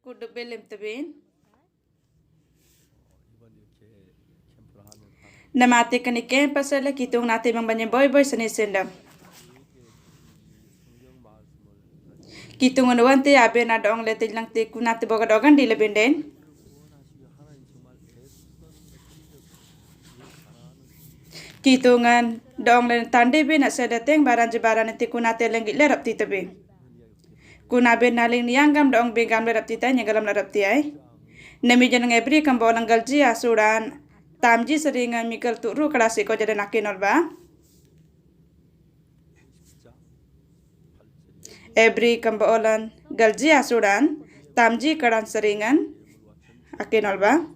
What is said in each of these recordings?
Kudu belem tebin. Namati kaniken pasala kitung nati bang banyak boy senisendam. Kitung anuanti abe na dong leti lang ti kunati boga dogan di lebenden. Kitungan dong len tande be na sedateng baran jebaran ti kunati lenggit lerap ti tebe. Kunabe naling nianggam dong bengam lerap ti tanya galam lerap ti ay. Nami janang ebri kam bolang galji asuran tamji seringan mikal turu kelasi ko jadi nakin orba. Ebri kam bolang galji asuran tamji karan seringan akin orba.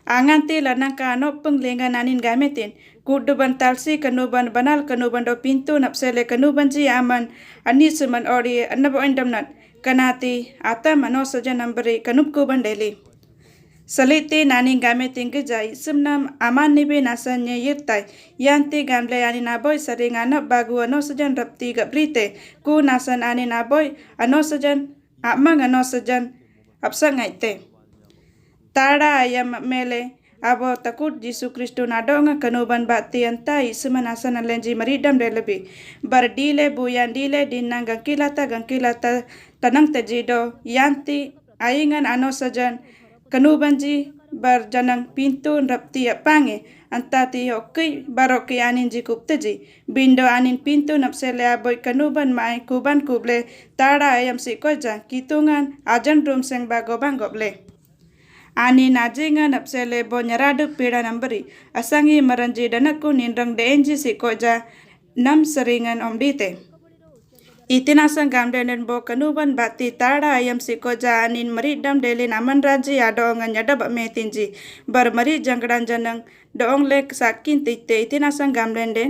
Angan ti lanang kano penglengan nanin gametin kuduban talsi kanuban banal kanuban do pintu napsele kanuban ji aman ani suman ori annabo endamnat kanati ata mano saja namberi kanub kuban deli saliti nanin gametin gejai sumnam aman nibe nasanya yirtai yanti gamle ani naboy sering anak bagu ano sajan rapti gabrite ku nasan ani naboy ano sajan amang ano sajan apsang ngaite Tada ayam mele abo takut Yesus Kristus nadonga kanuban bakti antai semanasan lenji maridam de lebih bardile buyan dile dinang gangkilata tanang tejido yanti aingan ano sajan kanubanji barjanang pintu rapti pange antati okai baroki anin jikup teji bindo anin pintu napsele aboy kanuban mai kuban kuble tada ayam sikoja kitungan ajan rum seng bagobang goble Ani najinga napsele bo nyaradu pira namberi asangi maranji danaku nindang denji sikoja nam seringan omdite. Itinasang gamden bo kanuban bati tada ayam sikoja anin maridam deli naman raji adongan nyadab metinji bar mari janggadan janang doong lek sakin tite itinasang gamden den.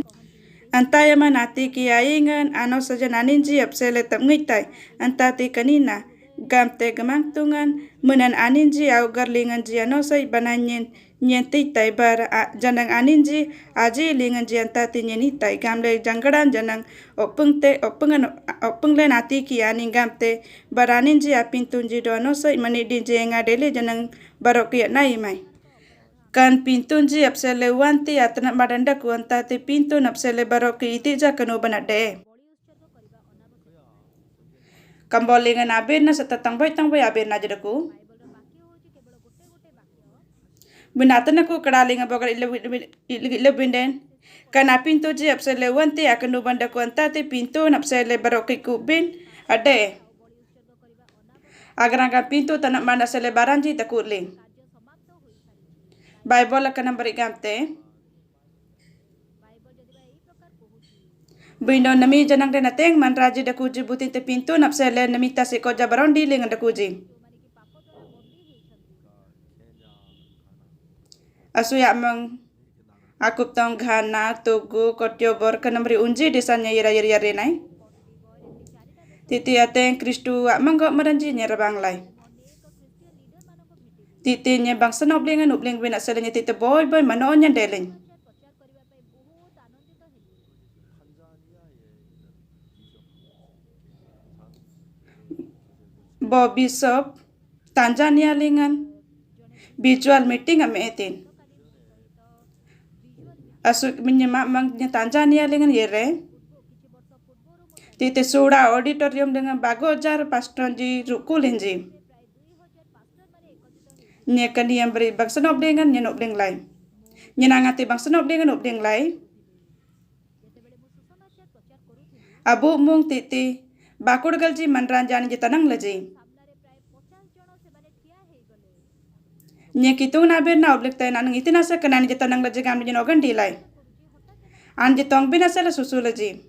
Antayama nati kiyaingan ano saja naninji apsele tamngitai antati kanina. Gamte gemangtungan menan aninji au garlingan ji ano sai bananyen nyenti tai bar janang aninji aji lingan ji antati nyeni tai gamle janggadan janang openg le nati ki aning gamte baraninji apintunji do ano sai manidin ji ngadele janang baroki nai mai kan pintunji apsele wanti atana madanda ku antati pintu napsele baroki itija kanu banade Kambolingan abin na sa tatangboy abin na jadaku. Binatan ako karalingan bagal ilabin din. Kana pinto ji apsele wanti akan ubanda ko antati pinto napsele baroki kubin ade. Agarangkan pinto tanak mana selebaran ji takutling. Bible akan beri gamte. Bindo nami janang den ateng man raji dakuji butin te pintu napsele namita se koja barondi lengan dakuji. Asuya mang akup tong ghana tugu kotyobor kanamri unji desanya yara nai. Titi ateng Kristu amang go maranji nyerabang lai. Titi nya bang senop lengan upling bina selenya titi boy manonya deleng. Bo Bishop Tanzania lingan visual meeting ametin asuk menyemak mangnya Tanzania lingan yere tite suda auditorium dengan bagojar pastonji rukulinji nyekani yang beri bangsenop dengan nyenop deng lai nyenangati bangsenop dengan up deng lai abu mung titi Bakur galji manran jani jitanang laji. Nyekitung nabir na oblik tay nanang itinasa kanani jitanang laji gamli jinogan dilay. An jitong binasa la susu laji.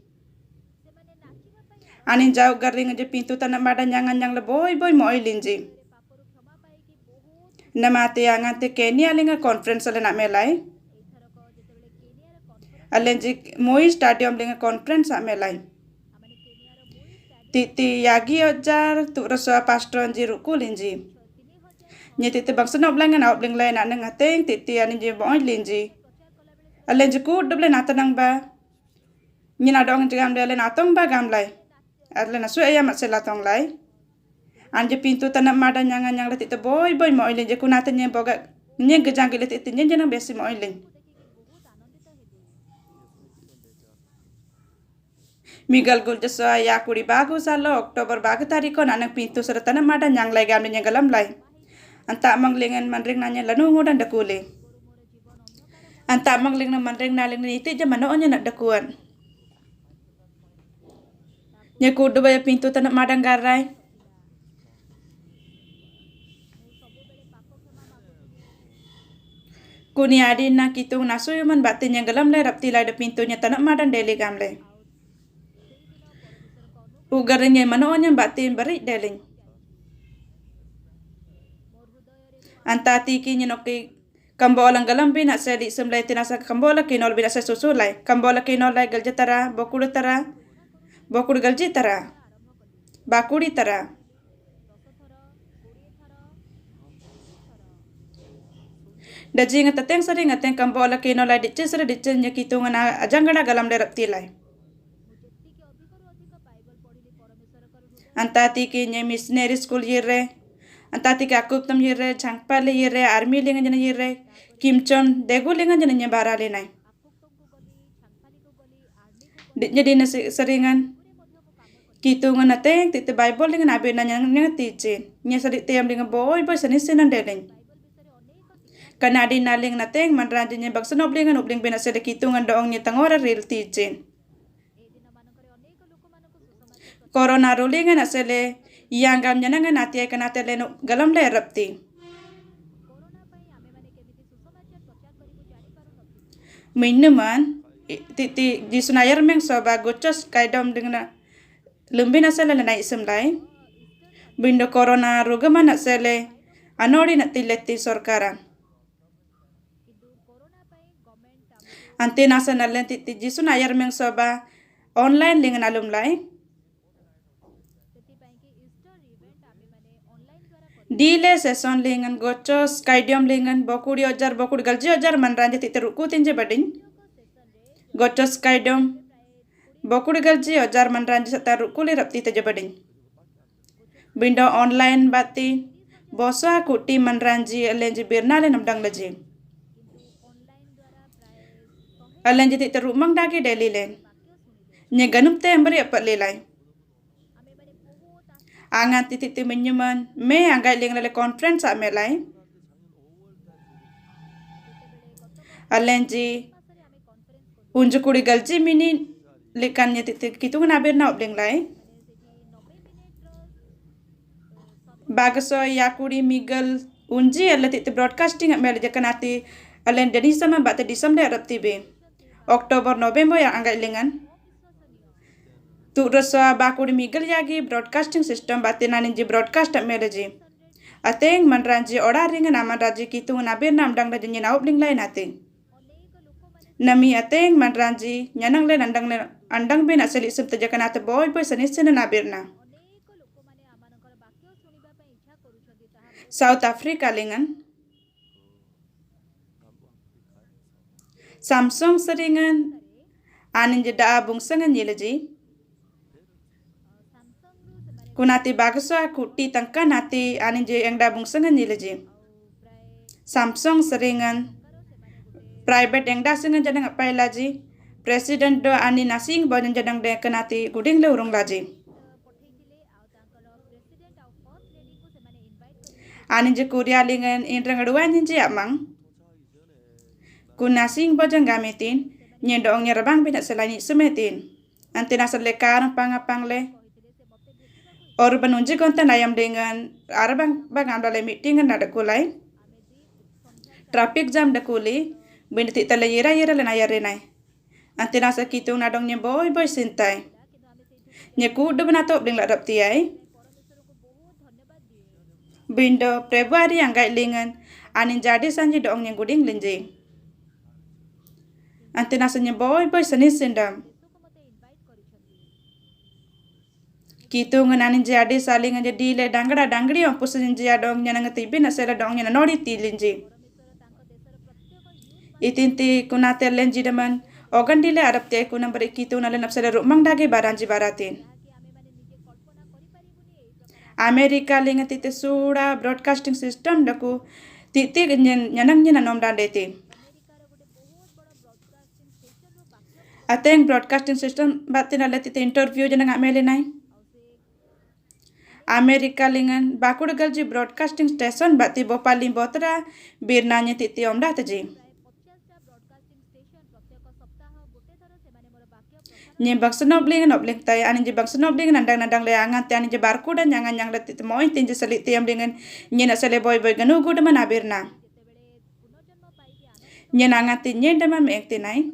Anin jauh garing aja pintu tanah madan jangan yang leboy moy linji. Namati angante Kenya linga conference ala nak melai. Alenji moi stadium linga conference ak melai. Titi yagi ojar tu rasua pastron jiru kulinji. Nye titi bang senop langan au bling lain nak nengateng titi anin ji boy linji. Alen jiku doble natanang ba. Nye nadong jigam de alen atong ba gam lai. Alen asu ayam mat selatong lai. Anje pintu tanam madan yang letik te boy mo ilin je kunatanya boga nye gejang gile letik tinjen jenang besi mo ilin. Miguel Guljasoa yakuri bagu salo Oktober bagu tariko nanang pintu sera tanam madan yang lai gamne galam lai. Anta manglingan manring nanya lanu ngudan dakule. Anta mangling na manring naling niti je manoonnya nak dakuan. Nya kudu baya pintu tanam madan garai. Kuni adi na kitung nasuyuman batin yang galam lai rapti lai da pintunya tanam madan deli gamle. Ugarnya manoonnya batin beri deling. Anta tiki nyenoki kambola galam bin asali semlai tinasa kambola kinol bin asal susulai. Kambola kinol lai galjatara bokul galji tara. Bakuri tara. Daji ngatateng sari ngateng kambola kinol lai dicesra dicenya kitungan ajangana galam lai rapti lai. Anta tiki nye missionary school yire. Anta tiki akuptam yire, changpale yire, army lingan jana yire, kimchon, degu lingan jana nye barale nai. Ditnya dina seringan. Kitungan nateng titi Bible lingan abe na nyang ticin. Nya sadik tiam lingan boy sanisinan deleng. Kana di naling nateng manranji nye baksanop lingan upling binasada kitungan doong nye tangora real ticin. Corona rulingan asale yang gam nyanangan ati kanate leno galam le rapti. Minuman titi di sunayar meng soba gocos kaidom dengan lumbin asale na isem lai. Bindo corona rugaman asale anori na tileti sorkara. Ante nasa nalen titi di sunayar meng soba online lingan alum lai. Dile seson lingan gocos kaidiom lingan bokuri galji ojar manranja titeruku tinje bading. Gocos kaidiom bokuri galji ojar manranja sataruku li rapti teje bading. Bindo online bati boso akuti manranji alenji birnale namdang laji. Alenji titeruk mangdagi deli len. Nye ganup te ambari apat lelai. Angan titik menyuman me anggai ling lele conference ame lai. Alenji unjukuri galji mini likannya titik kitungan abir na obling lai. Bagaso yakuri Miguel unji ala titik broadcasting ame leja kanati alen deni sama bata disam de arab tibe. Oktober November yang anggai lingan. Tu rasa bakuri Miguel yagi broadcasting system batin naninji broadcast at meleji. Ateng manranji ora ringan aman raji kitung nabir namdang raji nyina obling lain ating. Nami ateng manranji nyanang len andang bin asali sub tejakan ate boy sanisina nabir na. South Africa lingan. Samsung seringan aninji daa bungsangan yileji. Kunati baguso kuti tangka nati aninje yang dabung sengan nileji. Samsung seringan private yang da sengan jadang apai laji. Presiden do ani nasing bojan jadang de kenati guding le urung laji. Aninje kuria lingan inrang aduan ninje amang. Kunasing bojan gametin nyendong nyerabang binak selani semetin. Anti nasal lekarang pangapang le. Orban unji konten ayam dengan arabang bang amdale meeting nada kulai. Traffic jam da kuli binti tala yira le nayare nai. Anti nasa kitung nadong nye boy sintai. Nye ku do benato bling ladap tiai. Bindo Februari yang gai lingan anin jadi sanji doong nye guding linji. Anti nasa nye boy senis sindam. Kitu ngananin jadi saling jadi le dangri yang pusin jadi dong nyanang tibi nasela dong nyanang nori tilinji. Itinti kunate lenji deman ogan dile arab te kunam beri kitu nale napsela rumang dagi baranji baratin. Amerika linga titi suda broadcasting system daku titi nyanang nom dati. Ateng broadcasting system batin ala titi interview janang ameli nai. Amerika lingan bakuda galji broadcasting station bati bopalim botra birnanya titi omda taji. Nye bangsa nobling tay ani je bangsa nobling nandang le angan te ani je barku dan jangan yang leti moin tinje selit tiam dengan nye na sele boy ganu guda man abirna nye nangat nye dama mek tinai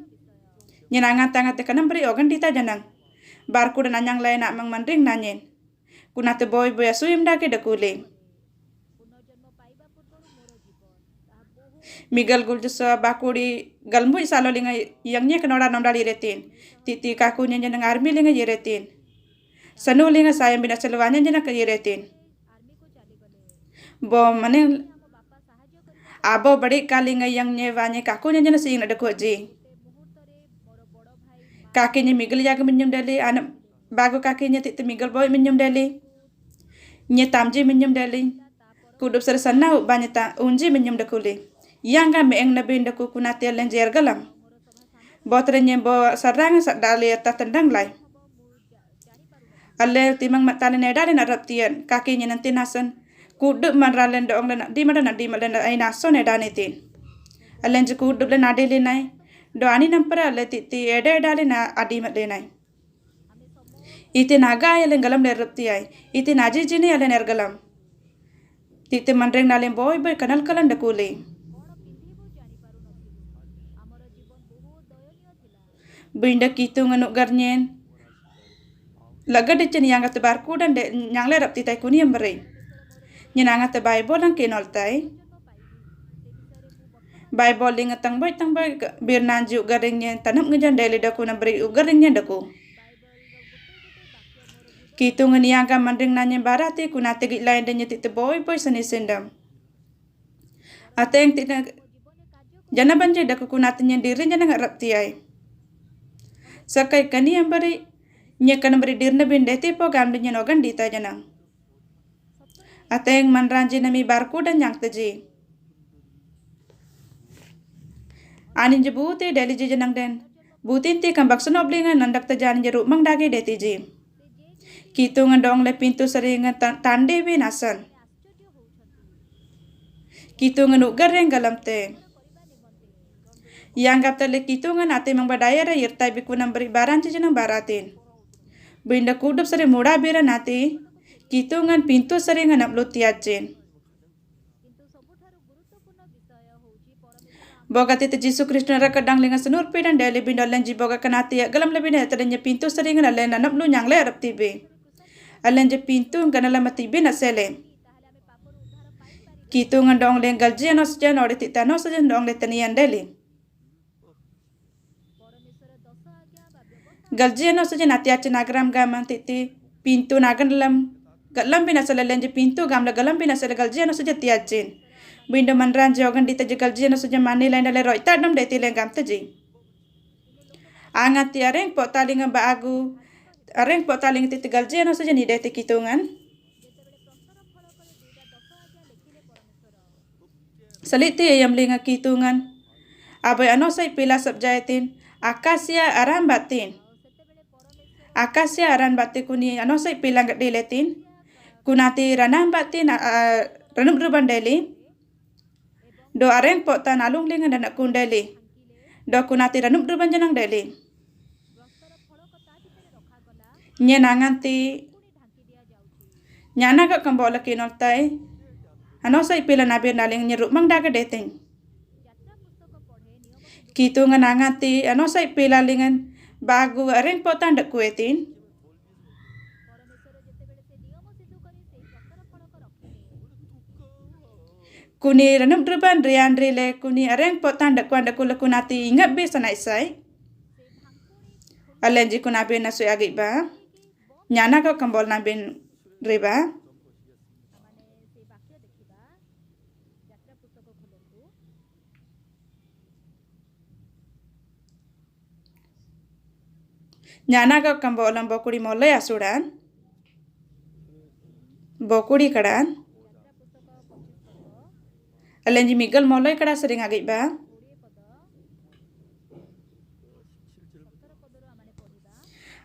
nye nangat te kanam beri ogan dita janang barku dan anyang le nak mang mandring nanyen kunate boy asuyim dake dakule Miguel Guljusa bakuri galmu salo linga yangnya kenora nom dali retin titi kakunya janang army linga yeretin sanu linga sayang bina selwanya jana ke yeretin bo mane abo badi kalinga yangnya wanya kakunya jana sing ada koji kakinya Miguel yaga minum dali anak bagu kakinya titi Miguel boy minum dali nye tamji minum dali kudup sersana banyak ta unji minum dakuli yang kami eng nabi ndaku kunati lenjer galam botrenye bo sarang sak dali ta tendang lai ale timang matale nedale na raptian kakinya nanti nasan kudup man ralen do ong di madan ai naso nedane tin alenje kudup le nadele nai do ani nampara ale titi ede dale na adi mat le nai ite naga ale galam le raptiai ite naji jini ale ner galam titi mandreng nale boy kanal kalan dakule Binda kitu nganuk garnyen laga de chen yang ate barku dan de nyang le rap titai kuni ambere nyenang ate bible ang kinol tai bible ling tang boy bir nanju garingnya tanam ngejan dele daku na beri garingnya daku kitu ngan yang ka mandring nanya barati kunate git lain de nyeti te boy seni sendam ateng tina jana banje daku kunate nyendiri jana rap tiai sakai kani yang beri nyekan beri dirna bindeti po gamde nyenogan dita janang ateng manranji nami barku dan yang teji anin je buti deli je janang den butin ti kambak senoblingan nandak tejan jeruk mang dagi deti ji kitu ngandong le pintu seringan tande binasan kitu nganuk gareng galam te yang gap tele kitungan ate mang badaya ra yirtai bikunam beri baran cijenang baratin binda kudup sare muda bira nati kitungan pintu seringan upload tiacin boga tite Jisu Krishna ra kadang linga senur pidan dele binda lenji boga kanati galam lebih ne tadanya pintu seringan alen naplu nyang le arap tibe alen je pintu ganala mati bina sele kitungan dong leng galjiano sjan ore titano sjan dong le tanian dele Galjiano saja nati aja nagram gaman titi pintu nagan galam bina sala lenje pintu gamla galam bina sala galjiano saja tiacin bindo manran jogan dita je galjiano saja mani lain dale roi tadam deti lengam taji angat tiareng po talinga baagu areng po taling titi galjiano saja ni deti kitungan saliti ayam linga kitungan abai anosai pila sabjaitin akasia aram batin Akasia aran bati kuni anosai pilang diletin kunati ranam bati ranum ruban deli do areng po tan alung lingan dan kundeli do kunati ranum ruban janang deli nyenanganti nyana ka kambola kinol tai anosai pilang nabir naling nyeruk mang daga deting kitu ngananganti anosai pilang lingan bagu areng potan dak kuetin kuni ranum druban rian rile kuni areng potan dak kuan dak kula kunati ingat be sanai sai alenji kunabe nasu agi ba nyana ka kambol nabin riba nyana ka kambolam bokuri molaya sudan Bokuri kadaan. Alenji Miguel moloi kada sering agak ba.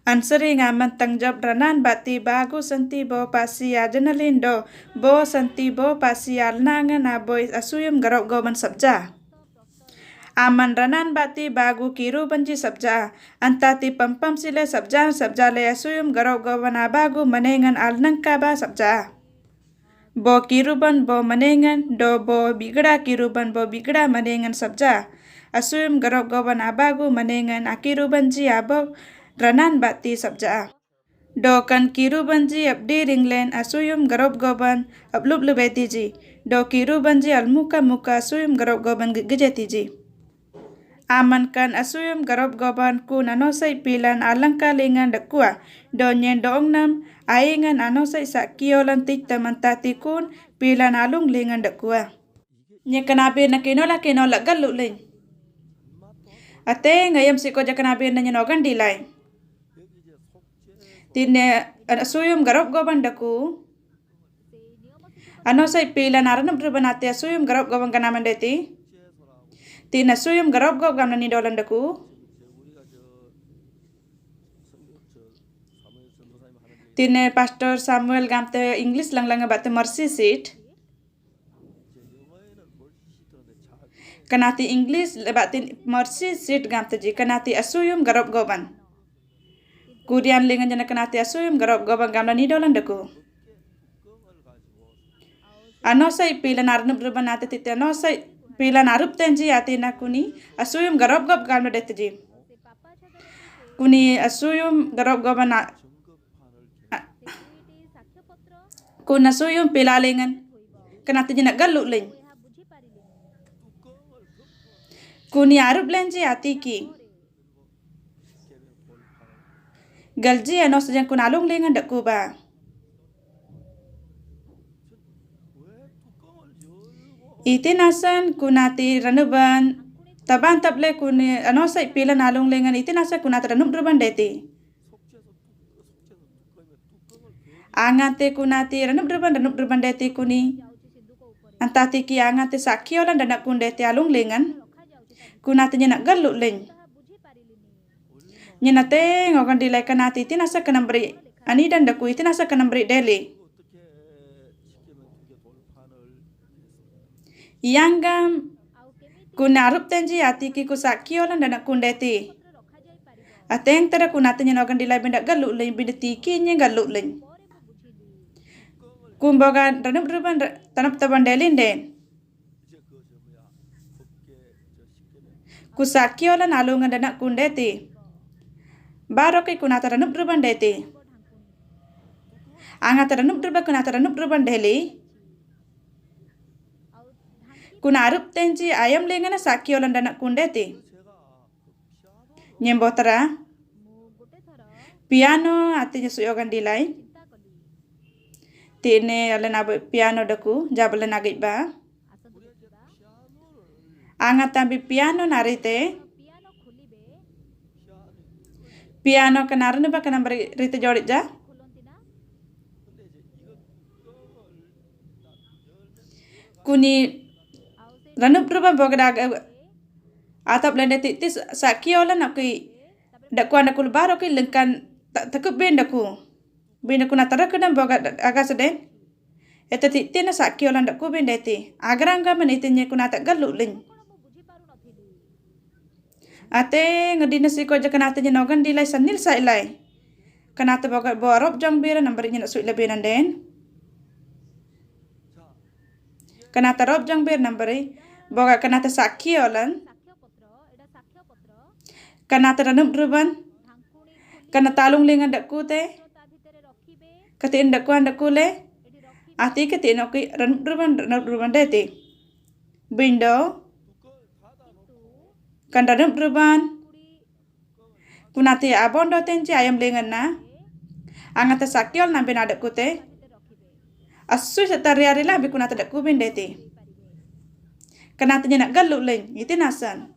Answering aman tangjab ranan bati bagu santi bo pasi adrenalin do bo santi bo pasi alnangan aboy asuyum garok go man sabja. Aman ranan bati bagu kiru banji sabja antati pampam sile sabja le asuyum garok go man abagu manengan alnang kaba sabja. Bo kiruban bo manengan do bo bigda kiruban bo bigda manengan sabja. Asuyum garok go man abagu manengan akiruban ji abo ranan bati sabja. Do kan kiru banji abdi ringlen asuyum garop goban ablub lebeti ji. Do kiru banji almuka muka asuyum garop goban gejeti ji. Aman kan asuyum garop goban ku nanosai pilan alangka lingan dekua. Do nyen doong nam aingan anosai sakiolan tik tamantati kun pilan alung lingan dekua. Nye kanabi na kinola galu ling. Ate ngayam siko ja kanabi na nyenogan dilay. Tine asuyum garop goban daku. Ano say pila naranam truban ate asuyum garop goban kanaman deti. Tine asuyum garop goban ni dolan daku. Tine Pastor Samuel gamte English lang bate mercy seat. Kanati English bate mercy seat gamte ji kanati asuyum garop goban. Kurian lingan jana kanati asuyum garop goban gamla ni dolan daku. Ano say pila narnub ruban ate tite ano say pila narup tenji ate nakuni asuyum garop gob gamla detji. Kuni asuyum garop goban kun asuyum pila lingan kanati jana galu ling. Kuni arup lenji ati ki. Galji ano sajang kunalung lingan daku ba. Itinasan kunati ranuban taban table kuni ano say pila nalung lingan itinasan kunati ranub ruban deti. Angate kunati ranub ruban deti kuni antati ki angate sakiolan danak kun deti alung lingan kunati nyenak galu ling. Nyenate ngokan dilai kanati itinasa kanambri ani dan daku itinasa kanambri deli. Yanggam kunarup tenji ati ki kusakiolan dan kundeti. Ateng tera kunati nyenokan dilai bendak galu ling bindeti kinya galu ling. Kumboga ranub ruban tanap taban delin den. Kusakiolan alungan dan kundeti. Baro kay kunata ranub ruban deti. Angata ranub ruban deli. Kunarup tenji ayam lingana sakiolan danak kundeti. Nyembotara. Piano atinya suyogan dilay. Tine alen abu piano daku jabalan agit ba. Angata bi piano narite. Piano kanaran ba kanang rite jorit ja? Kuni ranub ruba bogda atap lende titis sakiolan aku dakku anakul baro ki lengkan takut bendaku natara kedam boga aga seden eta titina sakiolan dakku bendeti agranga menitinya kunata galu ling. Ate ngedinasi ko ja kanata nyenogan dilay sanil sa ilay. Kanata boga borop jang bira nambarnya nak suit lebih nanden. Kanata rob jang bir nambari boga kanata sakiolan. Kanata ranub ruban. Kanata alung lingan dakku te. Katiin dakku le. Ati katiin oki ranub ruban deti. Bindo. Kan ranub ruban. Kunati abondo tenji ayam lingan na. Angata sakiol nambe na dakku te. Asu setariari lah biku nata dakku bindeti. Kanata nak galu ling iti nasan.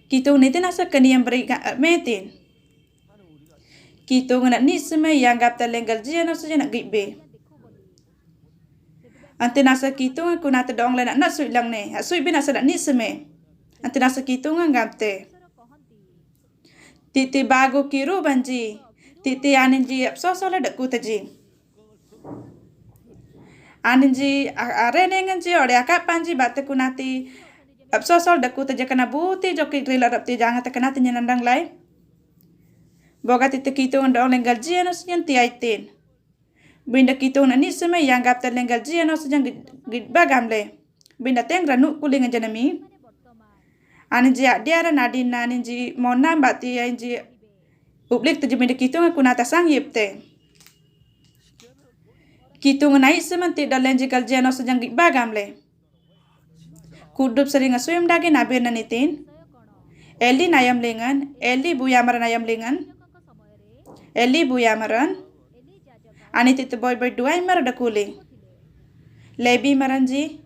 Kitu niti nasa kani yang beri metin. Kitungan nak ni semai yang gap telenggal ji ano saja nak gibe. Ante nasa kitungan kuna te dong le nak sui lang ne. Sui bin asa nak ni semai. Ante nasa kitungan gapte. Titi bago kiru banji. Titi anin ji apso sola dakku taji. Anin ji are nengan ji ore akap panji batte kunati apso sol dakku taja kana buti joki grila rapti jangan te kana nyenandang lai. Boga titi kitungan dong lenggal ji ano saja tiaitin. Binda kitungan ni semai yang gap telenggal ji ano saja bagam le. Binda teng ranu kulingan janami. Anin ji diara nadin anin ji mona bati anin ji ublik tuju binda kitungan kunata sang yipte. Kitungan ai semanti dalen ji galji ano saja bagam le. Kudup sering asuyam dagi nabir nanitin. Eli nayam lengan, Eli buyamaran ayam lengan. Eli buyamaran. Ani titu boy duai mar dakuli. Lebi maranji.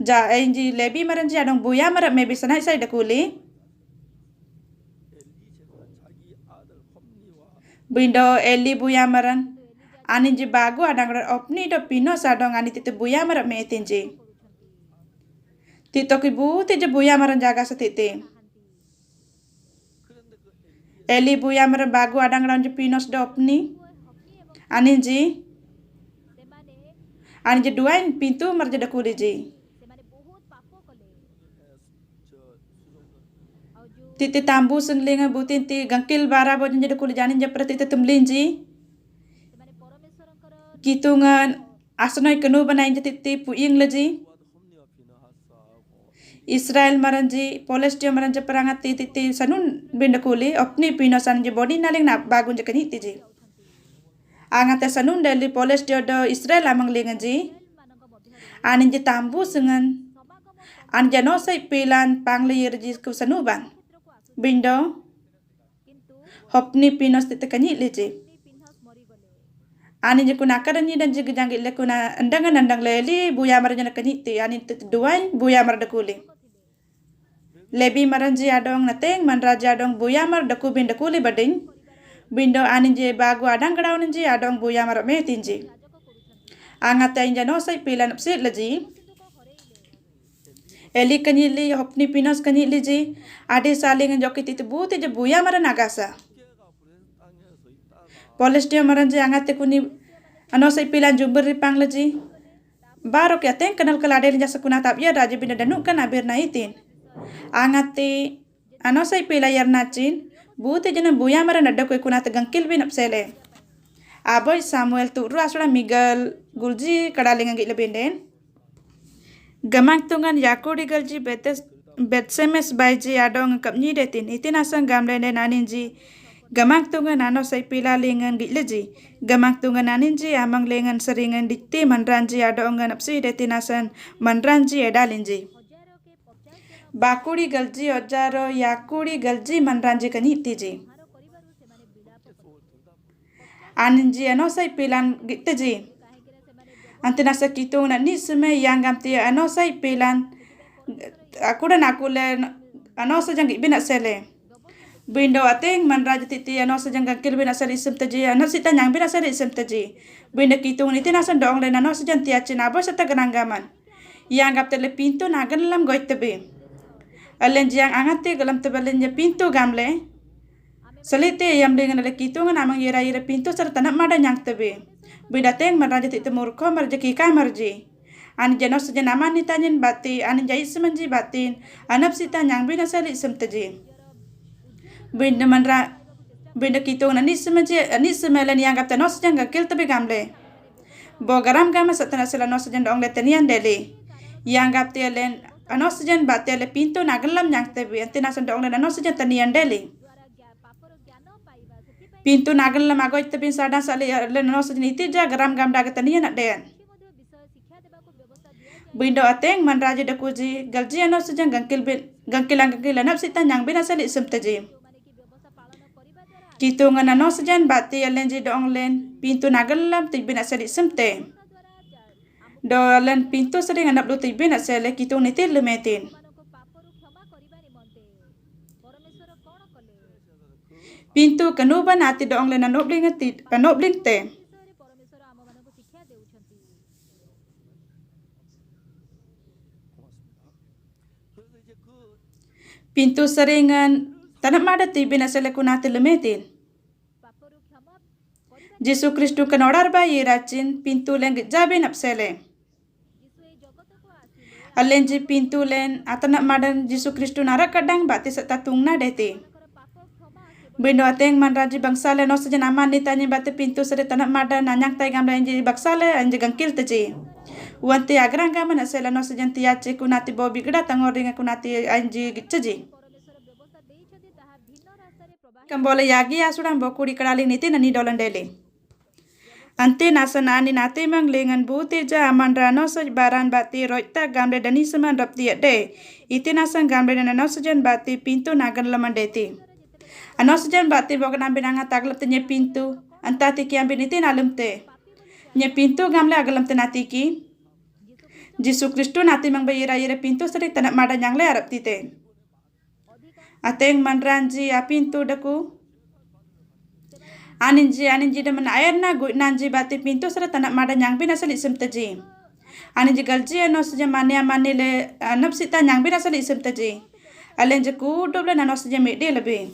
Ja enji lebi maranji adong buyamar me bisanai sai dakuli. Bindo Eli buyamaran. Ani ji bagu adang opni do pino sadong ani titu buyamar me tinji. Tito kibu tije buyamaran jaga setiti. Eli buyamar bagu adang ranju pinos do opni. Aninji duain pintu marja dakuli ji. Titi tambu senglinga butin ti gangkil bara bojan jadi kuli janin ja prati tumlinji. Kitungan asnoi kenu banain titi puing leji. Israel maranji Palestina maranja perangat titi sanun binda kuli opni pino sanji body naling na bagun ja kaniti ji. Angate sanun dari Palestina do Israel amang lingan ji. Anin ji tambu sengan. Anja no sai pilan panglir ji ku sanuban. Bindo hopni pinos tite kanyi leji. Anin ji kuna karanyi dan ji gejanggi le kuna andang leli buya maranya kanyi anin tite duai buya mar dakuli. Lebi maranji adong nateng manraja adong buya mar daku bin dakuli bading. Bindo anin je bagu adang gadaw ninji adong buya mar me tinji. Angate inja no sai pilan upsit leji. Eli kanyili hopni pinos kanyili ji. Adi saling joki titu buti je buya mar nagasa. Palestina maranji angate kuni ano sai pilan jumberi pang leji. Baro kya teng kenal kelade linja sekuna tapya raja binda danuk kan abir naitin. Angate ano sai pilayar nacin. Buti jena buya mara nadda koi kuna tegangkil bin apsele. Aboy Samuel tu asura Miguel gulji kadalingan gila binden. Gamang tungan yakuri galji betsemes baiji adong kapni detin. Itin asang gamle den aninji. Gamang tungan ano say pila lingan gila ji. Gamang tungan aninji amang lingan seringan dikti manranji adong apsi detin asan manranji edalinji. Bakuri galji ojaro yakuri galji manranji kaniti ji. Aninji ano say pilan gitte ji. Antinasa kitung na ni sume yang gamti ano say pilan aku dan aku le ano sa jang bina sele. Bindo ating manraja titi ano sa jang gangkil bina sele isem taji ano sita nyang bina sele isem taji. Bindo kitung niti nasa dong le ano sa jang tiacin abo sa tagananggaman. Yang gamti le pintu nagan lam goit tebe. Alen jiang angate galam tebalen nya pintu gamle. Salite yam dengan le kitungan amang ira pintu serta nak mada nyang tebe. Bidateng marraja ti temurko marjaki kamarji. Ani janos saja nama ni tanyin bati ani jai semanji batin anap sita nyang bina sali semtaji. Binda kitungan ani semelan yang kapta nos jang gakil tebe gamle. Bogaram gama satana sela nos jang dong le tenian deli. Yang kapti alen anos jan batele pintu nagalam yang tebi antina sandong le anos jan tanian deli. Pintu nagalam agoy tebi sada sali le anos jan itija garam gam daga tanian nak den. Bindo ateng manraja dakuji galji anos jan gangkilang nap sita nyang bina sali semtaji. Kitungan anos jan bati alenji dong len pintu nagalam tibina sali semte. Dolan pintu sering anak lu tibe nak sele kitung nitir lemetin. pintu kanuban ati doong le nanobling te. Pintu seringan tanap mada ti binasale kunati lemetin. Jisu Kristu kan odar bayi racin pintu len jabe napsele. Alenji pintu len atanak madan Jisu Kristu narak kadang bati setatung na deti. Bindo ateng man raji bangsale no saja nama ni tanya bati pintu sere tanak madan nanyang tay gamla enji baksale anji gangkil teji. Wanti agrang gaman asela no saja tiaci kunati bobi geda tangoringa kunati anji giceji. Kambole yagi asudang bokuri kadali niti nani dolan deli. Ante nasana ani nate mang lengan buti ja aman rano saj baran bati roita gamle dani seman rapti de. Iti nasan gamle dana sajan bati pintu nagan laman deti. Ano sajan bati bokan ambin anga taglap te nye pintu. Antati ki ambin iti nalem te. Nye pintu gamle agalam te natiki. Jisu Kristu nati mang bayira ira pintu serik tanak madan yang le arap tite. Ateng manranji a pintu daku. Aninji demen air na gu nanji bati pintu sera tanak madan yang bina sali isem teji. Aninji galji ano saja mani le napsita yang bina sali isem teji. Alenji ku doble nano saja mede lebih.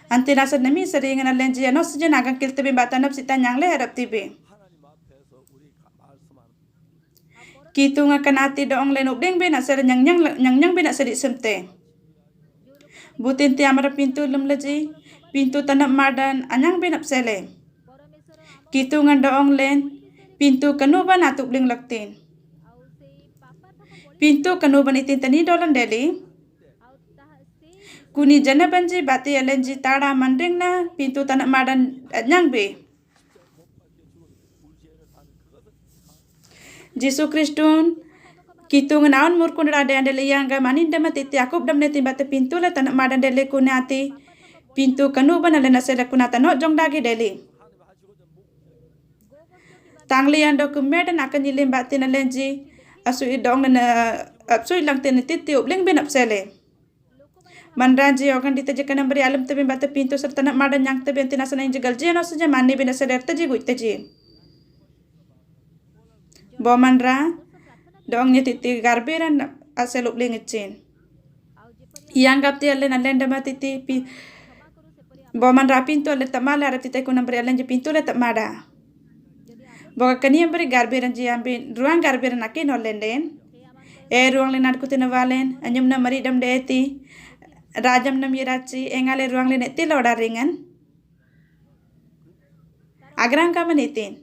Anti nasa nami seringan alenji ano saja nagang kilte bin bata napsita yang le harap tibe. Kitu ngakanati doong lenuk deng bina sera nyang bina sali isem te. Butin ti amara pintu lum leji. Pintu tanak madan anyang binap sele. Kitu ngan doong len. Pintu kanuban atuk ling laktin. Pintu kanuban itin tani dolan deli. Kuni jana banji bati alenji tada manding na. Pintu tanak madan anyang be. Jisu Kristun. Kitu ngan awan murkun rade andele yang ga manin dama titi akup dam neti bati pintu le tanak madan dele kunati. Pintu kanuban alena sela kunata no jong dagi deli. Tangli ando kumedan akan yilim batin alenji asui dong na apsui lang tin titi ubling bin apsele. Manranji okan ditajakan beri alam tebin bata pintu serta nak madan yang tebin tinasana injegal jeno saja mani bin asele teji guit teji. Bo manra dong nya titi garberan asel ubling icin. Yang gapti alen alenda matiti Boman ra pintu le tamala ra tite ko nambri alenji pintu le tamada. Boka kani ambri garberan ji ambi ruang garberan akin olenden. Ruang le nadkutina valen anyum na maridam deeti. Rajam nam yirachi engale ruang le netti loda ringan. Agrang ka manitin.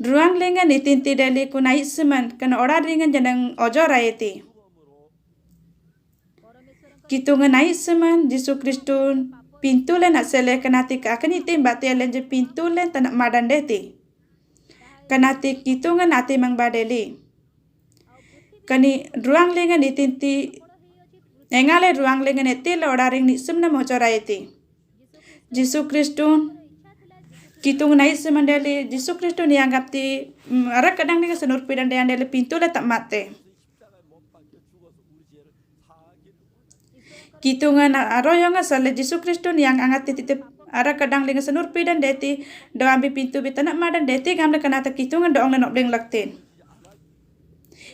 Ruang lenga nitin ti deli kunai seman kana oda ringan janang ojo raeti. Kitu nganai seman Jisu Kristun pintu len asele kanati ka akan itim bati alenje pintu len tanak madan deti. Kanati kitu nganati mang badeli. Kani ruang lengan itinti engale ruang lengan eti lodaring ni semna mojora eti. Jisu Kristun kitu nganai seman deli Jisu Kristun yang gapti arak kadang dengan senur pidan deli pintu le tak mate. Kitu ngan aroyo nga sale Jisu Kristun yang angat titip ara kadang linga senur pidan deti do ambi pintu bitanak madan deti gamle kanata kitu ngan doong lenok bling laktin.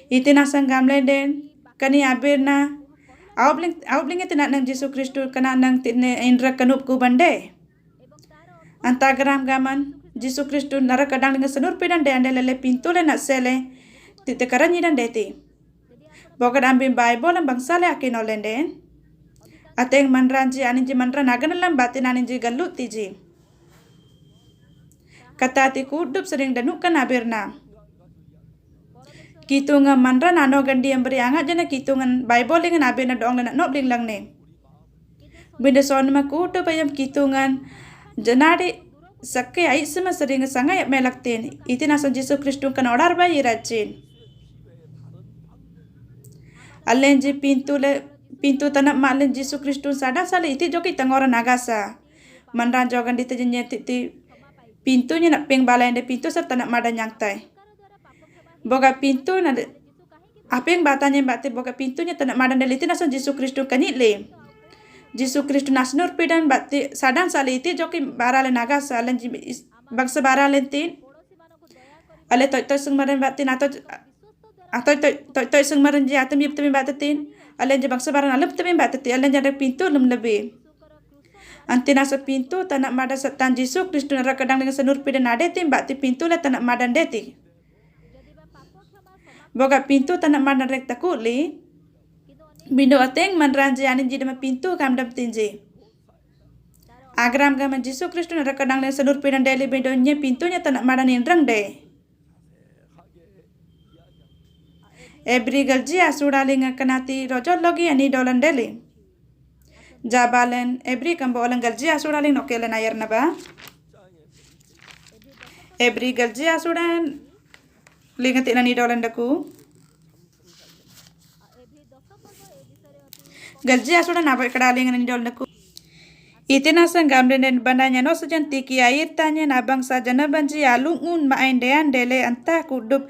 Itin asang gamle den kani abirna aubling itinak nang Jisu Kristun kana nang tine indra kanup ku bande. Antagram gaman Jisu Kristun ara kadang linga senur pidan de andele pintu le nak sele tite karanyi dan deti. Bokat ambi Bible ang bangsale akin olenden. Ateng manranji aninji manran aganalam batin aninji galut tiji. Kata ti kudup sering danukan abirna. Kitu nga manran ano gandi yang beri angat jana kitu ngan Bible dengan abirna doong na nok bling lang ne. Binda son ma kudup ayam kitu ngan janari sakke ai sama sering sangai melaktin. Iti nasan Jisu Kristun kan odar bayi racin. Alenji pintu tanak malen Jisu Kristun sada sali iti joki tangora nagasa. Manran jogan dite jenye titi pintunya nak ping balende pintu serta nak madan yang tai. Boga pintu na apeng batanya bati boga pintunya tanak madan deliti nasan Jisu Kristun kanit le. Jisu Kristu nasnur pidan batti sadang saliti joki barale naga salen bangsa baralen tin ale toy sungmaran batti nato toy sungmaran ji atam yip temi batatin ale je bangsa baran alep temi batati ale jada pintu lem lebih antina sa pintu tanak mada setan Jisu Kristu nara kadang dengan senur pidan ade tim batti pintu le tanak madan deti boga pintu tanak madan rek takuli bindo ateng manranji anin jidama pintu kam dam tinji agram gaman Jisu Kristu nara kadang dengan senur pidan deli bindonya pintunya tanak madan inrang de Ebri galji asudalinga kanati rojot logi ani dolan deli. Jabalen ebri kambolan galji asudaling nokelen ayar naba. Ebri galji asudan linga tinani dolan daku. Galji asudan apa kadalinga ani dolan daku. Itina sang gamden den bandanya no sejan tiki air tanya nabang sajana banji alungun main dean dele anta kudup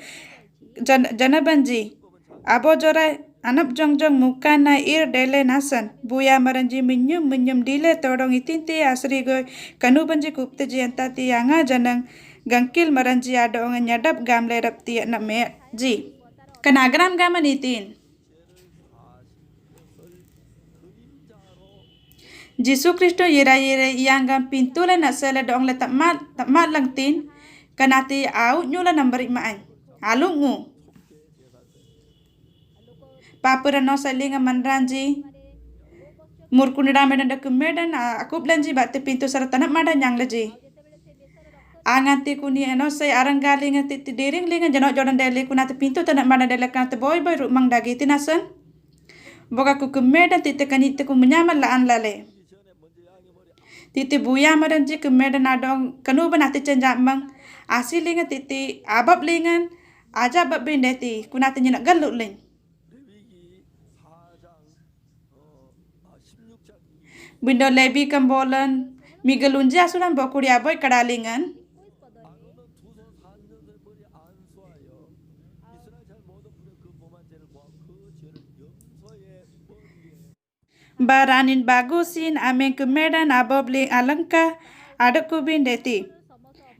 jana banji. Abo jora anap jong mukana ir dele nasan buya maranji minyum dile todong itinti asri goy kanu banji kupte ji antati anga janang gangkil maranji adong nyadap gamle rapti na me ji kanagram gaman itin Jisu Kristo yira yang pintule nasele dong le takmat lang tin kanati au nyula nambari maan alungu Papura no salinga manranji murkunida medan da kumedan akub lanji batte pintu saratanak madan yang leji anganti kuni no say aranggalinga titi dering linga janok jodan deli kunati pintu tanak madan deli kanati boy rumang dagi tinasan boga ku kumedan titi kaniti ku menyaman laan lale titi buya madanji kumedan adong kanuban ati cenjamang asilinga titi abab lingan aja bab bindeti kunati nyenak galuk ling Bindo lebi kambolan migalunji asudan bokuri aboy kadalingan baranin bagusin amen kemedan abobling alangka adakubin deti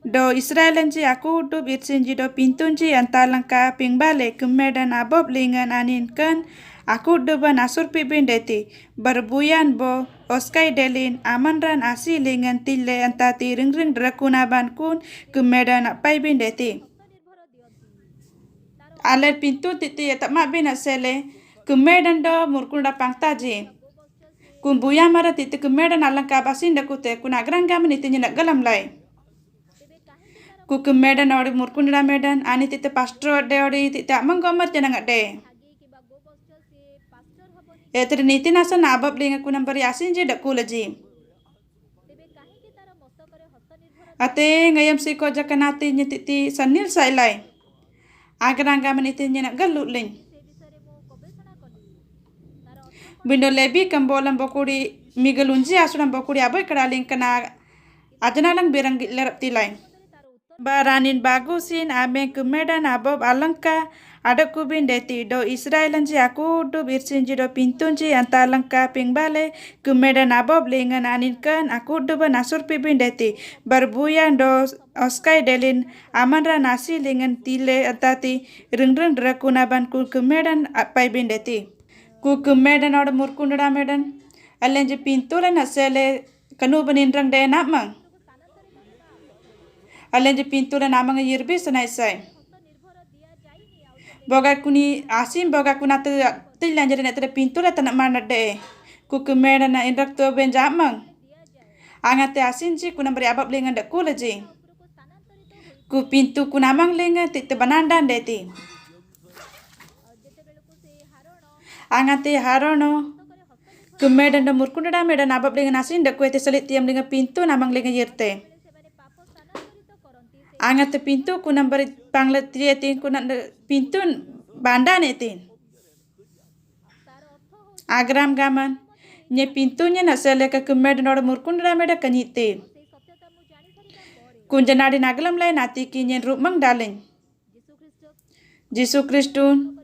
do Israelanji aku dub itsinji do pintunji antalangka pingbale kemedan aboblingan anin kan aku duban asur pibin deti berbuyan bo oskai delin amanran asi lingan tille antati ring drakunaban kun kemedan apai bin deti aler pintu titi tak mak bin asele kemedan do murkunda pangtaji kumbuya mara titi kemedan alangka basin dakute kunagrang gaman iti nyenak galam lai ku kemedan ori murkunda medan ani titi pastor de ori titi amang gomat janang de Eternity nasa nabab linga kunang bariasin je dak kulaji. Ate ngayam si ko jakanati nyetiti sanil sailai. Agranga maniti nyana galut ling. Bindo lebi kambolan bokuri migalunji asuran bokuri aboy karaling kana ajanalang birang lerap tilai. Baranin bagusin abe kemedan abob alangka ada kubin deti do Israelanji aku do birsinji do pintunji antalangka pingbale kemedan abob lingan aninkan aku do banasur pibin deti barbuyan do oskai delin amanra nasi lingan tile atati ring drakunaban ku kemedan apai bin deti ku kemedan oda murkundra medan alenji pintule nasele kanu baninrang de namang alenji pintule namang yirbi sanaisai boga kuni asim boga kunata tilan jadi nak pintu la tanak mana de ku kemera na indrak to benjamang angate asin ji kuna beri abab lengan dak kula ji ku pintu kunamang lengan titte banandan deti angate harono kemera na murkunda medan abab lengan asin dak ku ete salit tiam lengan pintu namang lengan yerte angate pintu kuna beri panglet trietin kuna pintu banda netin agram gaman nye pintunya nasele ka kemedan oda murkundra meda kanite kunjanadi nagalam lai nati kinyen rumang daleng Jisu Kristun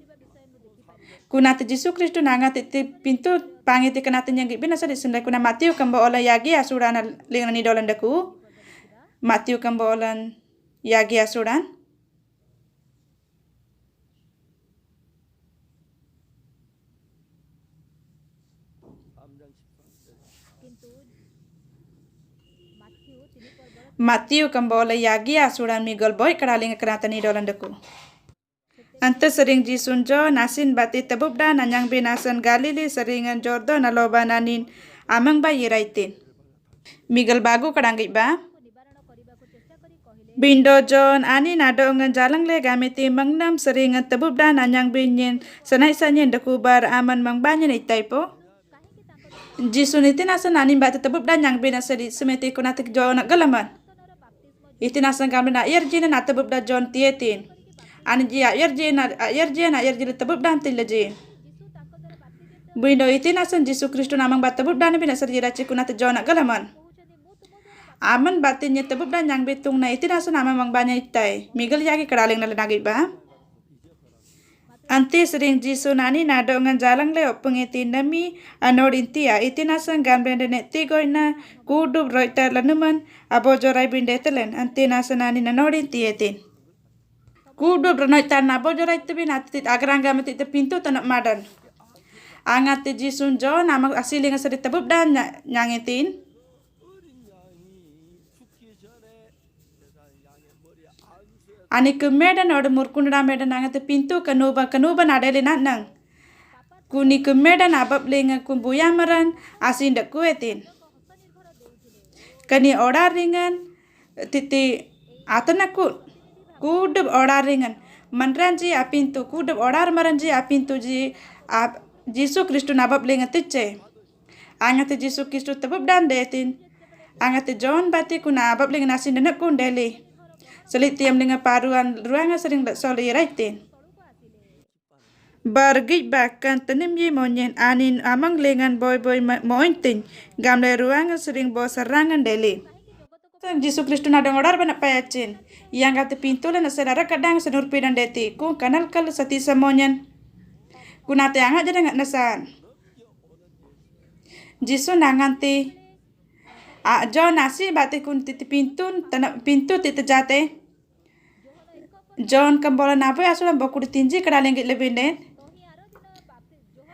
Kunati Jisu Kristu nanga titi pintu pangiti kanati nyanggi bina sa disundai kuna Matiu kamba olan yagi asurana lingan ni dolan daku. Matiu kamba olan yagi asuran. Matiu kamba olan yagi asuran migol boy karalinga kanata ni dolan daku. Anta sering jisunjo nasin bati tabubda nanyang binasan Galili seringan Jordan naloba nanin amang ba yiraitin. Miguel bagu kadanggi ba? Bindo John ani nado ngan jalang le gamiti mangnam seringan tabubda nanyang binyin sanay sanyin dakubar aman mang banyin itai po. Jisun itinasan nanin bati tabubda nyang binasadi semeti kunatik jo nak galaman. Itinasan kami na irjina na tabubda John tietin. Ani ji ayar ji tabub dan tilaji. Bindo itinasan Jisu Kristu namang bat tabub dan bina sarjira cikunat jona galaman. Aman batinnya tabub dan yang bitung na itinasan namang mang banya itai. Miguel yagi karaling nalanagi ba? Anti sering Jisu nani nado ngan jalang leo pengitin nami anod intia itinasan gamben denet tigoy na kudub roita lanuman abojorai bindetelen anti nasan nani nanod intietin. Kudo bernai tanah bojorai tebi natit agrangga mati te pintu tanak madan. Angat te Jisun jo nama asili nga sari tabub dan nyangitin. Ani ke medan order murkunda medan angat te pintu kanuba nadeli nang. Kuni ke medan abab lenga kumbuyamaran asin dak kuetin. Kani order ringan titi atanakut. Kudub order ringan manranji apintu kudub order maranji apintu ji Jisu Kristu nabab lenga tice angat Jisu Kristu tabab dan detin angat John bati kuna abab lenga nasin denak kun deli selit tiam lenga paruan ruanga sering soli raitin bargi bahkan tenim yi monyen anin amang lengan boy mointin gamle ruanga sering bo serangan deli Jisu Kristu nadang order banak payacin yang kata pintu le nasadara kadang senurpi dan deti ku kanal kal sati samonyan kunate angat jadi ngat nasan Jisu nanganti jo nasi bati kun titi pintu tanah pintu titi jate John kambola napo asulan boku ditinji kadalengit lebih net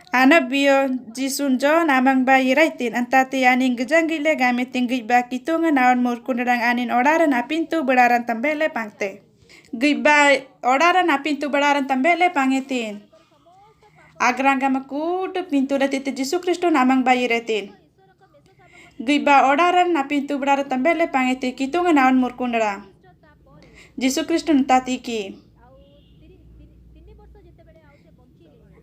Anak bio Jisun jo namang bayi raitin antati aning gejanggile game tinggi ba kitungan naon murkunadang anin oraran na pintu beraran tambele pangte. Giba oraran na pintu beraran tambele pangitin. Agrangga makudu pintu datiti Jisu Kristu namang bayi raitin. Giba oraran na pintu beraran tambele pangiti kitungan naon murkunadang. Jisu Kristu ntatiki.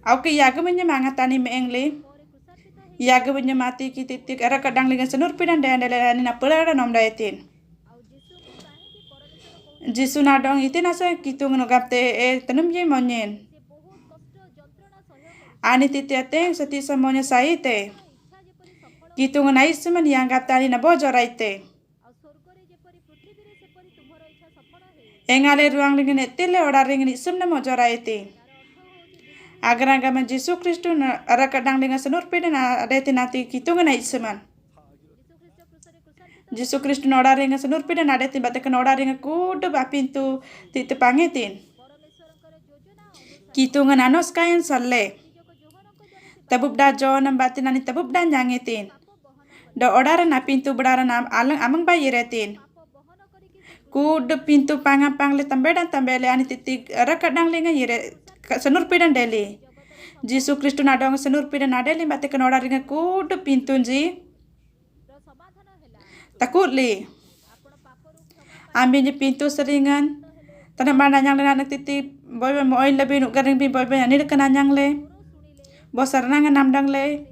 Auke yaga punya mangatani meengli yaga punya mati titik era kadang lingan senur pidan dan dalani na pelada nom daetin Jisu nadong itin asa kitung ngapte tanum je monyen ani titiate sati samonya saite kitung nai seman yang kaptani na bojoraite engale ruang lingan etile ora ringan isum na mojoraite Agrangga Jisu Kristu ara kadang dengan senur pida na adeti nati kitungan na isman. Jisu Kristu na order dengan senur pida na adeti batakan order dengan kudu bapintu titi pangitin. Kitungan anos kain salle. Tabub da jonam batin ani tabub da nyangitin. Da order na pintu beraran alang amang bayiretin. Kudu pintu pangapang le tambedan tambele ani titi ara kadang lenga yire senur pidan deli Jisu Kristu nadong senur pidan nadeli bate kenora ringa kudu pintunji takutli ambilnya pintu seringan tanah mana yang anak titi boy moy lebih nuk garing bi boy ani dekan anyang le bosar nangan namdang le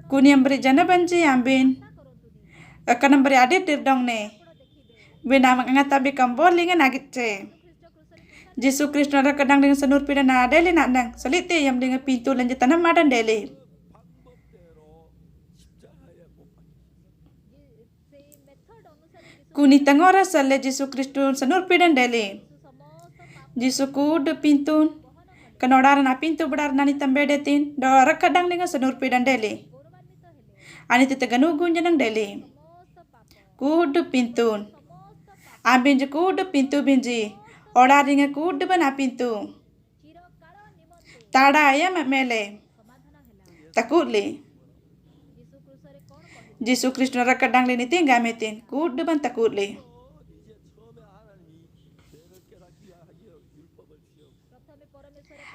kuni yang beri jana banji ambin akan beri adit dirdong ne bina mangat tabi kambol lingan agit ce Jisu Kristu nara kadang dengan senur pida na deli nak nang seliti yang dengan pintu lanjut tanam madan deli. Kuni tangora salle Jisu Kristu senur pida deli. Jisu kudu pintu Kanodaran na pintu bedar nani tambedetin do rakadang linga senurpidan deli. Ani tita ganugun janang deli. Kudu pintun. Abinji kudu pintu binji. Odaringa kudu bana pintu. Tada ayam mele. Takutli. Jisu Krishna rakadang lini tingga metin. Kudu ban takutli.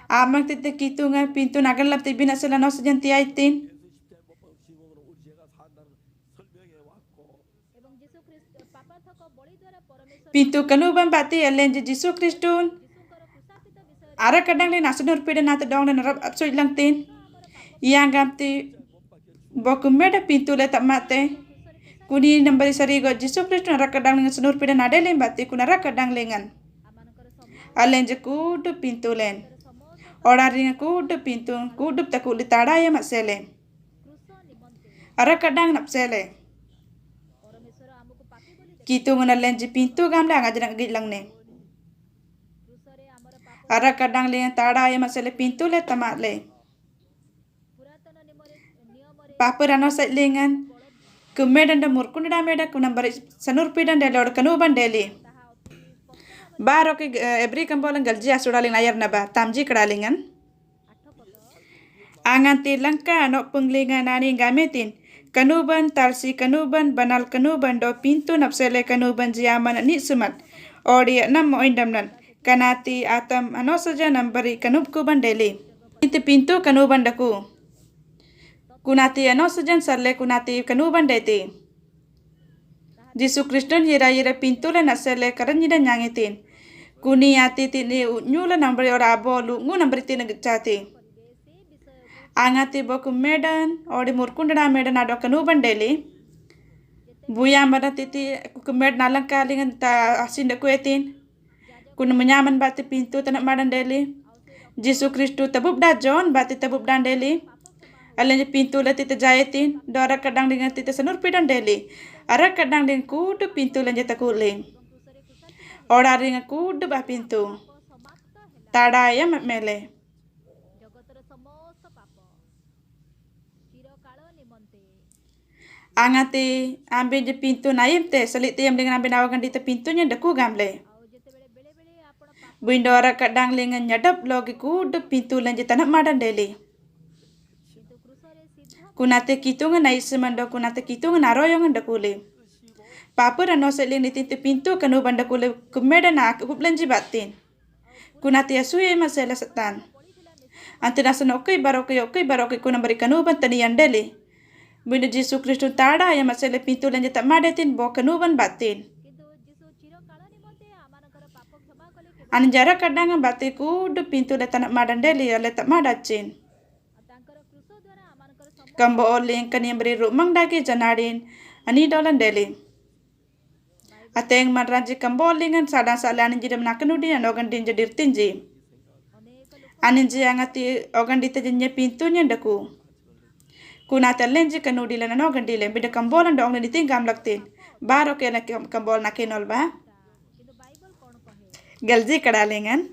Amang tita kitungan pintu nagan lap tibina sila no sajanti aitin. Pintu kanuban bati alenji Jisu Kristun. Ara kadang le nasunur pida nata dong dan rap apso ilang tin. Yang gamti bokumeda pintu le tak mate. Kuni nambari sarigo Jisu Kristun ara kadang le sunur pida nade le bati kunara kadang lengan. Alenji kudu pintu len. Oraringa kudu pintu kudu takuli tada ya masele. Ara kadang napsele. Kitu ngana lenji pintu gamla ngajang gilang ne. Ara kadang le tada ya masele pintu le tamat le. Papa rano sa lengan. Kumedan da murkunda meda kunambari sanur pidan de lord kanuban deli. Baro ke ebri kambolan galji asudaling layar naba tamji kadalingan. Angan tilangka no penglingan nani gametin. Kanuban talsi kanuban banal kanuban do pintu napsele kanuban jiaman ni sumat. Odi nam mo indamnan. Kanati atam ano saja nambari kanub kuban deli. Itu pintu kanuban daku. Kunati ano saja sarle kunati kanuban deti. Jisu Kristun yira pintu le nasele karanyida nyangitin. Kuni ati tini nyula nambari ora bolu ngu nambari tina gecati. Angati boku medan odi murkunda medan ado kanuban deli. Buya mana titi kumed nalang kalingan ta asinda kuetin. Kuna menyaman bati pintu tanak madan deli. Jisu Kristu tabub da John bati tabub dan deli. Alanya pintu le tita jayetin. Dora kadang dengan tita senur pidan deli. Ara kadang dengan kudu pintu lanja takuli. Ora ringa kudu bah pintu. Tada ya mele. Angati ambil je pintu naim te selit tiam dengan ambil nawakan di te pintunya daku gamle. Buindora kadang lengan nyadap logi kudu pintu lanja tanak madan deli. Kunate kitungan naisemando kunate kitungan aroyongan dakule. Papa rano seling nitintu pintu kanu bandakule kumeda na kuplanji batin. Kunate asuye masela setan. Antina sanokai barokai kunambari kanu bantani yandeli. Bunda Jisu Kristu tada ya masela pintu lanja tak madatin bo kanu ban batin. Anjara kadang bati kudu pintu le tanak madan deli le tak madacin. Kambo oling kani beri rumang dagi janadin ani dolan deli. Ateng manranji kambo olingan sadang salan jidam nakanudi an ogan din jadir tinji. Aninji angati ogan dita jenye pintunya daku. Kunata lenji kanudi lan ogan dile bida kambolan dong ni tingam laktin. Baro ke kambol nakinol ba. Galji kadalingan.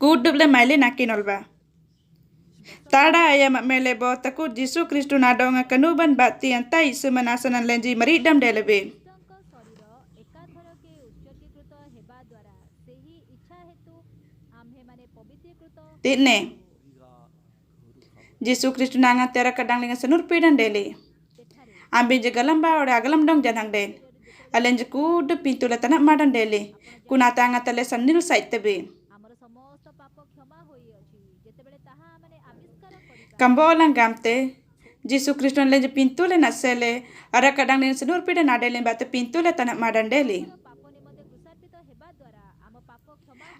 Kuduble maile nakinol ba. Tada ayam mele bo taku Jisu Kristu nadonga kanuban bati antai semanasanan lenji maridam delebe. Tine. Jisu Kristu nanga tera kadang linga senur pidan deli. Ambil je galamba ora agalam dong janang den. Alenje kudu pintu la tanak madan deli. Kunata ngata le sanil sait tebe. Kambolang gamte Jisu Kristu lenje pintu le nasele ara kadang nin senur pida nadele bate pintu le tanak madan deli.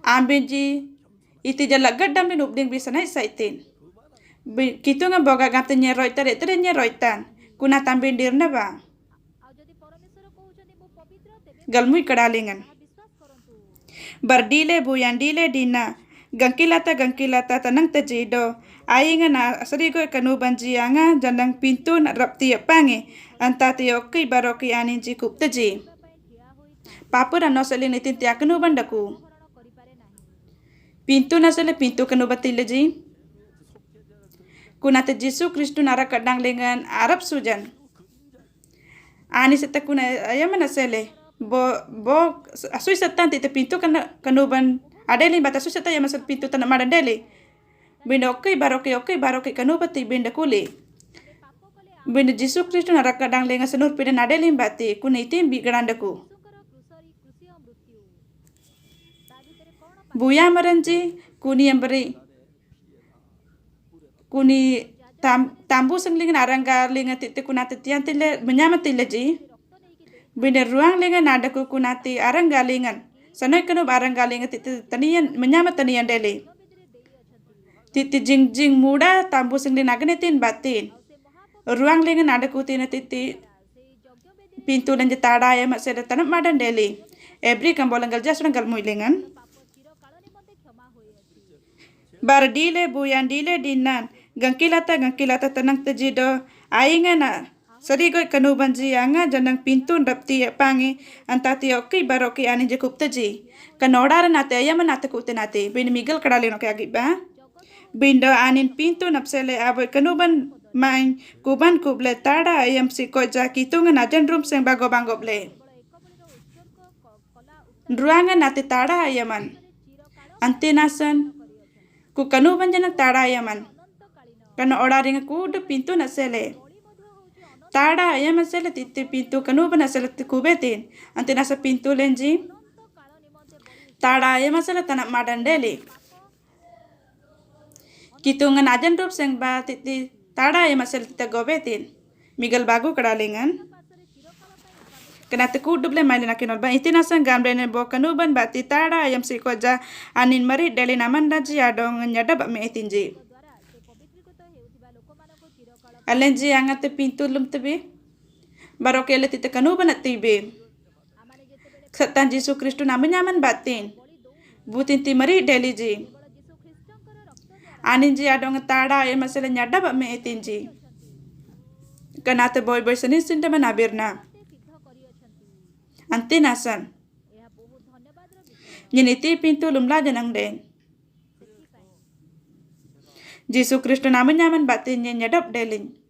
Ambinji iti jalak gadam din upding bisa naik saitin. Kitu nga boga gamte nyeroitan etere nyeroitan. Kuna tambin dirna ba. Galmui kadalingan. Bardile buyandile dina. Gangkilata tanang tajido. Ainga na sarigo kanuban jianga jandang pintu na rapti pangi antati okai baroki anin ji kup taji. Papa dan noselin itin tia kanuban daku. pintu nasele pintu kanu batile ji. Kunate Yesus Kristus nara kadang lengan Arab sujan. Ani seta kuna ayam nasele bo asui setan tite pintu kanuban adeli bata asui seta masal pintu tanah madan deli. Binda oke baroke kanu bati binda kuli. Binda Yesus Kristus nara kadang lengan senur pidan adeli bati kuna itin bigarandaku. Buya maranji kuni yang beri kuni tambu sengling arangga linga tite kunati tian tile menyama tile ji bina ruang linga nadaku kunati arangga lingan sanoi kanu arangga linga tite tanian menyama tanian deli tite jing muda tambu sengling nagane tin batin ruang linga nadaku tina tite pintu dan jetada ya masih tanam madan deli ebri kambolangal jasrangal muilingan bar dile buyan dile dinan gangkilata tanang tajido ainga na sarigoy kanuban ji anga janang pintu rapti pangi antati oki baroki ani jakup taji kanodara nate ayama nate kutenate bin miguel kadale no kagi ba bindo anin pintu napsele aboy kanuban main kuban kuble tada ayam si koja kitunga najan room seng bago bangoble ruanga nate tada ayaman antinasan ku kanuban janang tada ayaman kana odaringa kudu pintu nasele tada ayam nasele titi pintu kanuban nasele kubetin ante nasa pintu lenji tada ayam nasele tanak madan deli kitungan ajan rup seng ba titi tada ayam nasele tita gobetin miguel bagu kadalingan kena teku duble mailina kinol ba itina sang gambre ne bo kanuban ba ti tada ayam si koja anin mari deli naman raji adong nyada ba me itinji alenji angate pintu lum tebe barokele tite kanuban at tibe satan Yesus Kristus namanya man batin butin ti mari deli ji anin ji adong tada ayam masele nyada ba me itinji kanate boy seni sinda manabirna ante nasan nyiniti pintu lumla janang den Yesus Kristus namanya man batin nyadap delin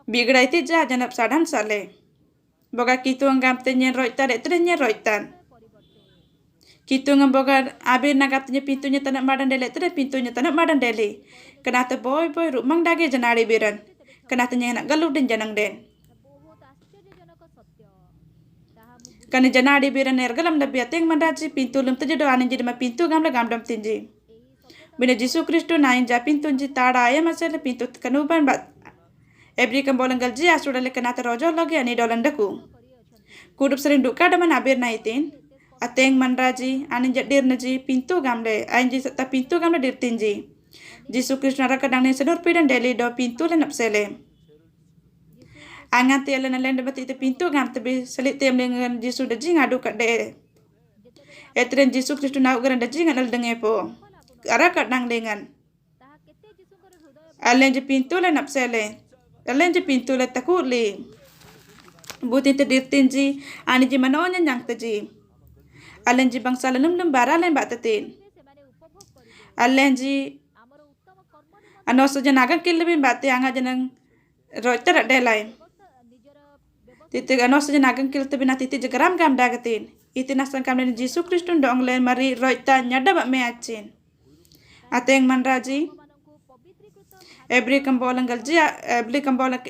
bigra iti ja janap sadan sale boga kitu anggam tenyen roitan etrenyen roitan kitu ngam boga abir nagatnya pintunya tanak madan dele etre pintunya tanak madan dele kenate boy rumang dage janari biran kenate nak galu den janang den kani janadi biran ergalam da biateng mandaji pintu lum tajido anin jadi ma pintu gamla gamdam tinji bina Yesus Kristus nain ja pintu ji tada ayam masele pintu kanuban bat ebri kambolangal ji asudale kanata rojo logi ani dolandaku kudup sering duka daman abir naitin ateng mandaji anin jadir naji pintu gamle ain ji ta pintu gamle dirtinji Yesus Kristus nara kadang ne sedur pidan deli do pintu le napsele angan tiala na lenda bati te pintu ngam tebe selit tem dengan Yesus da jinga du kat de etren Yesus Kristus na ugaran da jinga nal denge po ara kat nang lengan alen je pintu le napsele alen je pintu le takuli butin te dirtinji ani je manonya nyang teji alen je bangsa lenum bara len batatin alen je anos je naga kilbin bati anga jenang roiter delai titi anos je naga kil te bina titi je garam gam dagatin iti nasan kam den Yesus Kristus dong len mari roita nyada ba me acin ateng manraji ebri kambolang galji ebri kambolang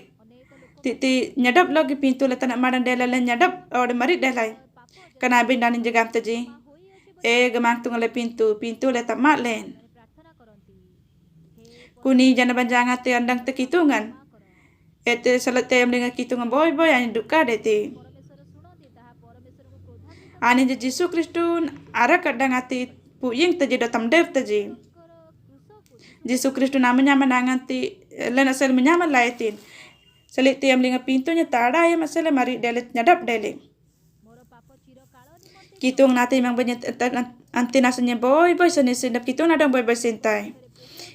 titi nyadap logi pintu le tanak madan dela le nyadap ode mari delai kana bin danin jegam teji gamang tung le pintu le tamak len kuni jana banjanga te andang te kitungan ete salat tem dengan kitungan boy ani duka dete ani je Yesus Kristus ara kadang ati puying teji do tamdev teji Yesus Kristus namanya menangati len asal menyaman laitin selit tem dengan pintunya tada ya masale mari delet nyadap dele kitung nati mang banyak anti nasanya boy seni sendap kitung nadang boy sintai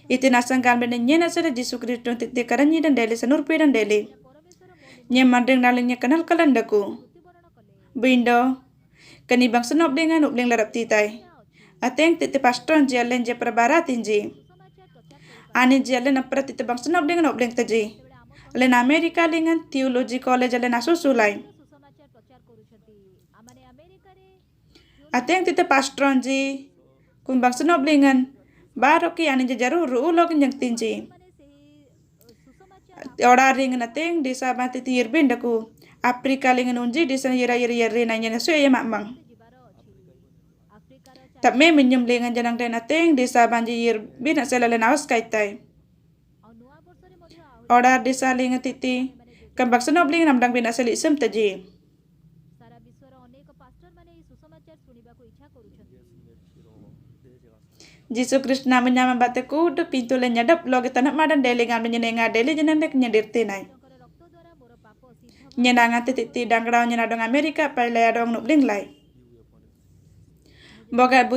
iti nasang kan benda nyena sada Yesus Kristus titi karanyi dan dele sanurpi dan dele nye mandeng nalingnya kenal kalandaku bindo Kani bang senop dengan ubling larap titai. Ateng titi pastron jalen je perbaratin ji. Ani jalen apra titi bang senop dengan ubling taji. Alen Amerika dengan teologi college alen asusulai. Ateng titi pastron ji. Kun bang senop dengan baru ki ani jaru ulog yang tinji. Ora ring ateng desa mati tirbin daku. Afrika dengan unji desa yira nanya nasu ya mamang. Tak me minum lengan janang den ateng desa banjir bin selalen awas kaitai. Ora desa lengan titi kambak senop lengan namdang bin asali isem taji. Jisu Krishna menyama bateku de pintu len nyadap logi tanap madan dele ngan menyenenga dele jenang dek nyadirti nai. Nyenanga titi dangrau nyenadong Amerika pale adong nubling lai. Boga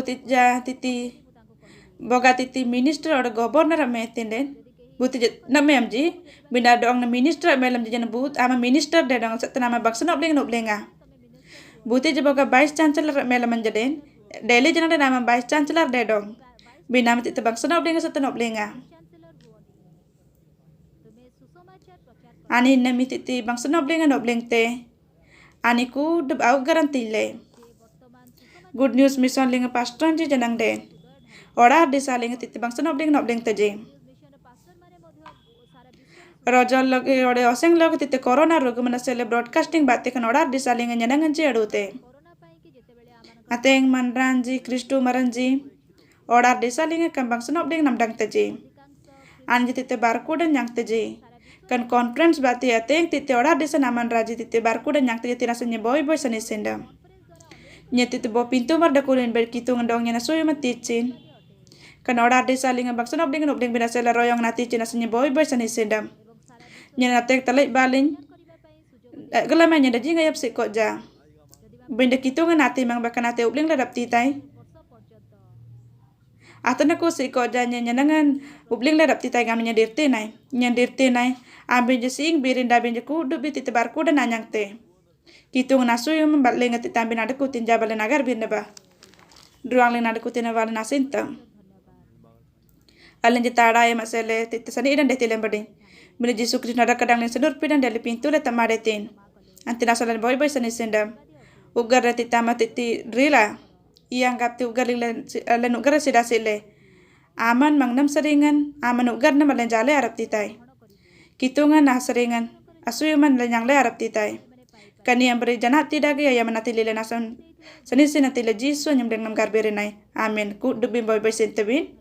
titi minister or governor metin den. Butit na memji bina dong na minister melam jajan but ama minister de dong setanama bak senop nublinga. Butit boga vice chancellor melam menjaden. Dele jenang de nama vice chancellor de dong. Bina mati tebang senop dengan setenop lenga. Ani nami titi bang senop dengan nobleng te. Ani ku deb au garanti le. Good news mission lenga pastron je janang den. Ora desa lenga titi bang senop dengan nobleng te je. Rojol logi ode oseng logi titi corona rogu mana sele broadcasting batte kan ora desa lenga nyanangan je adute. Ateng manranji Kristu maranji. Order desa linga kambang senop ding namdang teji. Anji tite barku dan yang teji. Kan conference bati ateng tite order desa naman raji tite barku dan yang teji tirasa boy sani sendam. Nye tite bo pintu mardakulin berkitu ngendong nya nasuyo maticin. Kan order desa linga bang senop ding nubding binasela royong naticin asanya boy sani sendam. Nye natek talai balin. Gelamanya daji ngayap sikot ja. Benda kitu nganati mang bakanate ubling ladap titai. Atana ko si ko janya nyanangan ubling ladap titai gam nyadirti nai ambil jesing birin dabin jeku dubi tite barku dan nanyang te kitung nasu yung membalenga titambi nadaku tinja balen agar bin ba druang ling nadaku tina balen nasinta alen jitara ya masele tite sani dan deti lembading bila Yesus Kristus nadak kadang ling sedur pidan dari pintu le tamadetin antina salan boy sani sendam ugar deti tamat titi rila yang kapti ugar len ugar sida sile aman mangnam seringan aman ugar na malen jale arab titai kitungan na seringan asuyuman lenyang le arab titai kani yang beri janat tidak ya manati lile nasan senisi nanti le jisu nyem dengan garberenai amin ku dubim boy sentebin